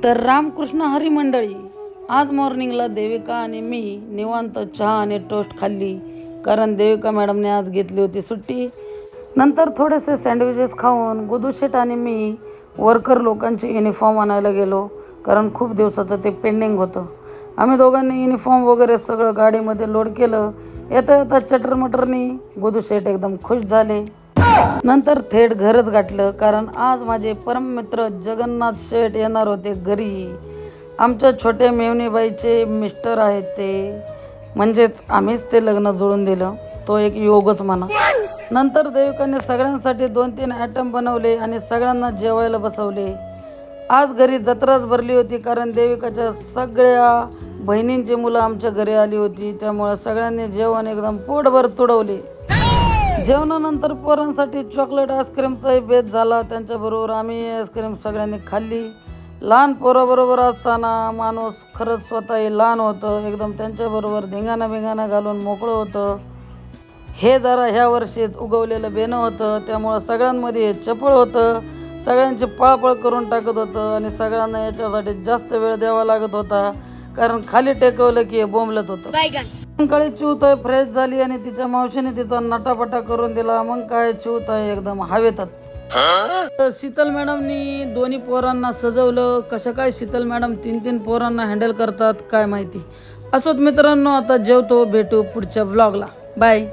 तर रामकृष्ण हरी मंडळी, आज मॉर्निंगला देविका आणि मी निवांत चहा आणि टोस्ट खाल्ली, कारण देविका मॅडमने आज घेतली होती सुट्टी. नंतर थोडेसे सँडविचेस खाऊन गुदूशेट आणि मी वर्कर लोकांची युनिफॉर्म आणायला गेलो, कारण खूप दिवसाचं ते पेंडिंग होतं. आम्ही दोघांनी युनिफॉर्म वगैरे सगळं गाडीमध्ये लोड केलं. येता येता चटरमटरनी गुदूशेट एकदम खुश झाले. नंतर थेट घरच गाठलं, कारण आज माझे परममित्र जगन्नाथ शेठ येणार होते घरी. आमच्या छोट्या मेवणीबाईचे मिस्टर आहेत ते, म्हणजेच आम्हीच ते लग्न जुळून दिलं. तो एक योगच म्हणा. नंतर देविकाने सगळ्यांसाठी 2-3 आयटम बनवले आणि सगळ्यांना जेवायला बसवले. आज घरी जत्राच भरली होती, कारण देविकाच्या सगळ्या बहिणींची मुलं आमच्या घरी आली होती. त्यामुळे सगळ्यांनी जेवण एकदम पोटभर तुडवले. जेवणानंतर पोरांसाठी चॉकलेट आईस्क्रीमचाही बेत झाला. त्यांच्याबरोबर आम्ही आईस्क्रीम सगळ्यांनी खाल्ली. लहान पोराबरोबर असताना माणूस खरंच स्वतःही लहान होतं. एकदम त्यांच्याबरोबर धिंगाणा घालून मोकळं होतं. हे जरा ह्या वर्षीच उगवलेलं बेणं होतं, त्यामुळं सगळ्यांमध्ये चपळ होतं. सगळ्यांची पळपळ करून टाकत होतं आणि सगळ्यांना याच्यासाठी जास्त वेळ द्यावा लागत होता, कारण खाली टेकवलं की हे बोंबलत होतं. काळी चिवताई फ्रेश झाली आणि तिच्या मावशीने तिचा नटापटा करून दिला. मग काय चिवताई एकदम हवेतच. शीतल मॅडमनी दोन्ही पोरांना सजवलं. कशा काय शीतल मॅडम 3-3 पोरांना हँडल करतात काय माहिती. असोच मित्रांनो, आता जेवतो. भेटू पुढच्या व्लॉगला. बाय.